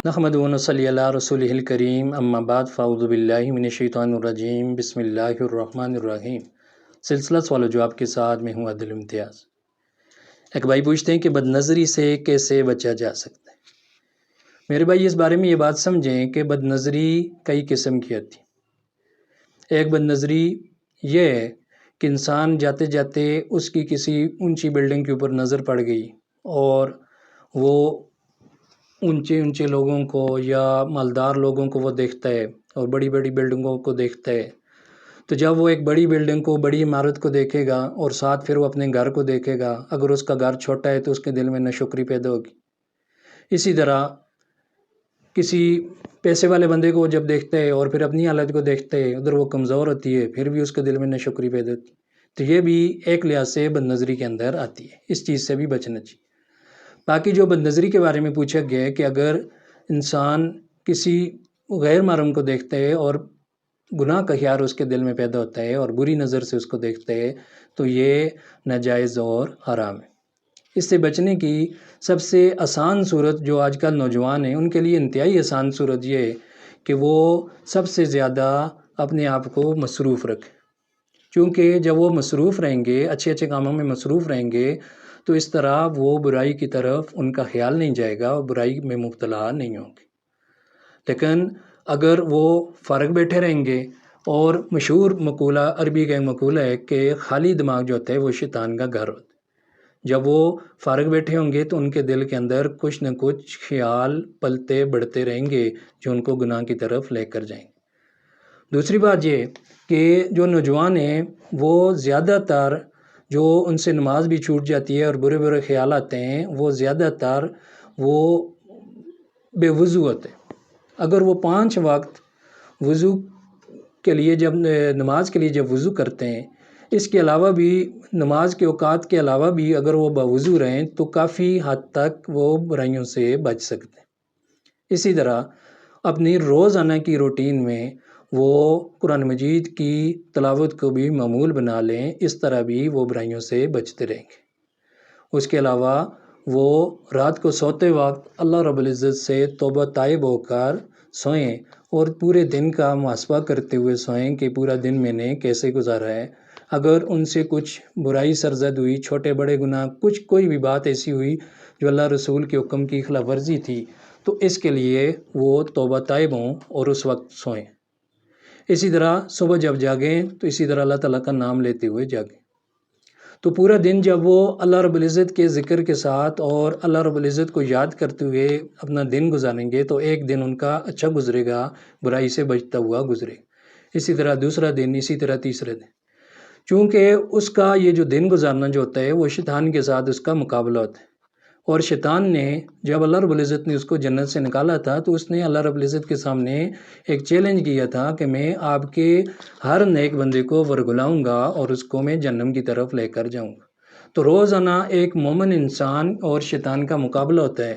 نحمد و نصلی علی رسولہ الکریم، اما بعد فاعوذ باللہ من الشیطان الرجیم، بسم اللہ الرحمن الرحیم۔ سلسلہ سوال و جواب کے ساتھ میں ہوں عادل امتیاز۔ ایک بھائی پوچھتے ہیں کہ بد نظری سے کیسے بچا جا سکتا ہے؟ میرے بھائی اس بارے میں یہ بات سمجھیں کہ بد نظری کئی قسم کی ہوتی ہے۔ ایک بد نظری یہ ہے کہ انسان جاتے جاتے اس کی کسی اونچی بلڈنگ کے اوپر نظر پڑ گئی اور وہ اونچے لوگوں کو یا مالدار لوگوں کو وہ دیکھتا ہے اور بڑی بڑی بلڈنگوں کو دیکھتا ہے، تو جب وہ ایک بڑی بلڈنگ کو، بڑی عمارت کو دیکھے گا اور ساتھ پھر وہ اپنے گھر کو دیکھے گا، اگر اس کا گھر چھوٹا ہے تو اس کے دل میں ناشکری پیدا ہوگی۔ اسی طرح کسی پیسے والے بندے کو جب دیکھتا ہے اور پھر اپنی حالت کو دیکھتا ہے، ادھر وہ کمزور ہوتی ہے، پھر بھی اس کے دل میں ناشکری پیدا ہوتی ہے۔ تو یہ بھی ایک لحاظ سے بد نظری کے اندر آتی ہے، اس چیز سے بھی بچنا چاہیے۔ باقی جو بد نظری کے بارے میں پوچھا گیا ہے کہ اگر انسان کسی غیر محرم کو دیکھتا ہے اور گناہ کا خیال اس کے دل میں پیدا ہوتا ہے اور بری نظر سے اس کو دیکھتا ہے، تو یہ ناجائز اور حرام ہے۔ اس سے بچنے کی سب سے آسان صورت جو آج کل نوجوان ہیں ان کے لیے انتہائی آسان صورت یہ ہے کہ وہ سب سے زیادہ اپنے آپ کو مصروف رکھیں، کیونکہ جب وہ مصروف رہیں گے، اچھے اچھے کاموں میں مصروف رہیں گے، تو اس طرح وہ برائی کی طرف ان کا خیال نہیں جائے گا اور برائی میں مبتلا نہیں ہوں گے۔ لیکن اگر وہ فارغ بیٹھے رہیں گے، اور مشہور مقولہ، عربی کا ایک مقولہ ہے کہ خالی دماغ جو ہوتا ہے وہ شیطان کا گھر ہوتا ہے۔ جب وہ فارغ بیٹھے ہوں گے تو ان کے دل کے اندر کچھ نہ کچھ خیال پلتے بڑھتے رہیں گے جو ان کو گناہ کی طرف لے کر جائیں گے۔ دوسری بات یہ کہ جو نوجوان ہیں وہ زیادہ تر، جو ان سے نماز بھی چھوٹ جاتی ہے اور برے برے خیال آتے ہیں، وہ زیادہ تر وہ بے وضو ہوتے ہیں۔ اگر وہ 5 وقت وضو کے لیے، جب نماز کے لیے جب وضو کرتے ہیں، اس کے علاوہ بھی نماز کے اوقات کے علاوہ بھی اگر وہ باوضو رہیں تو کافی حد تک وہ برائیوں سے بچ سکتے ہیں۔ اسی طرح اپنی روزانہ کی روٹین میں وہ قرآن مجید کی تلاوت کو بھی معمول بنا لیں، اس طرح بھی وہ برائیوں سے بچتے رہیں گے۔ اس کے علاوہ وہ رات کو سوتے وقت اللہ رب العزت سے توبہ طائب ہو کر سوئیں اور پورے دن کا محاسبہ کرتے ہوئے سوئیں کہ پورا دن میں نے کیسے گزارا ہے۔ اگر ان سے کچھ برائی سرزد ہوئی، چھوٹے بڑے گناہ، کوئی بھی بات ایسی ہوئی جو اللہ رسول کے حکم کی خلاف ورزی تھی، تو اس کے لیے وہ توبہ طائب ہوں اور اس وقت سوئیں۔ اسی طرح صبح جب جاگیں تو اسی طرح اللہ تعالیٰ کا نام لیتے ہوئے جاگیں۔ تو پورا دن جب وہ اللہ رب العزت کے ذکر کے ساتھ اور اللہ رب العزت کو یاد کرتے ہوئے اپنا دن گزاریں گے تو ایک دن ان کا اچھا گزرے گا، برائی سے بچتا ہوا گزرے گا۔ اسی طرح دوسرا دن، اسی طرح تیسرا دن، چونکہ اس کا یہ جو دن گزارنا جو ہوتا ہے وہ شیطان کے ساتھ اس کا مقابلہ ہوتا ہے۔ اور شیطان نے جب اللہ رب العزت نے اس کو جنت سے نکالا تھا تو اس نے اللہ رب العزت کے سامنے ایک چیلنج کیا تھا کہ میں آپ کے ہر نیک بندے کو ورگلاؤں گا اور اس کو میں جہنم کی طرف لے کر جاؤں گا۔ تو روزانہ ایک مومن انسان اور شیطان کا مقابلہ ہوتا ہے۔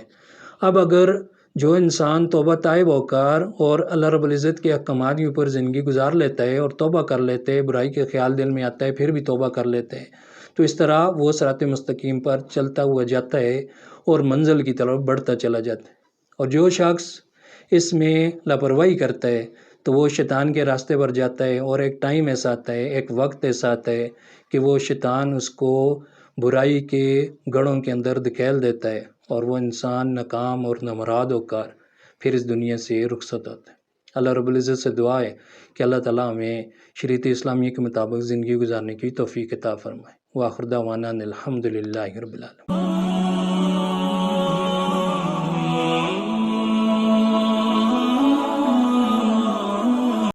اب اگر جو انسان توبہ طائب ہو کر اور اللہ رب العزت کے احکامات کے اوپر زندگی گزار لیتا ہے اور توبہ کر لیتے ہے، برائی کے خیال دل میں آتا ہے پھر بھی توبہ کر لیتے ہیں، تو اس طرح وہ صراط مستقیم پر چلتا ہوا جاتا ہے اور منزل کی طرف بڑھتا چلا جاتا ہے۔ اور جو شخص اس میں لاپرواہی کرتا ہے تو وہ شیطان کے راستے پر جاتا ہے، اور ایک ٹائم ایسا آتا ہے، ایک وقت ایسا آتا ہے کہ وہ شیطان اس کو برائی کے گڑھوں کے اندر دھکیل دیتا ہے اور وہ انسان ناکام اور نامراد ہو کر پھر اس دنیا سے رخصت ہوتا ہے۔ اللہ رب العزت سے دعا ہے کہ اللہ تعالیٰ ہمیں شریعت اسلامی کے مطابق زندگی گزارنے کی توفیق عطا فرمائے۔ وآخر دعوانا الحمدللہ رب العالمین۔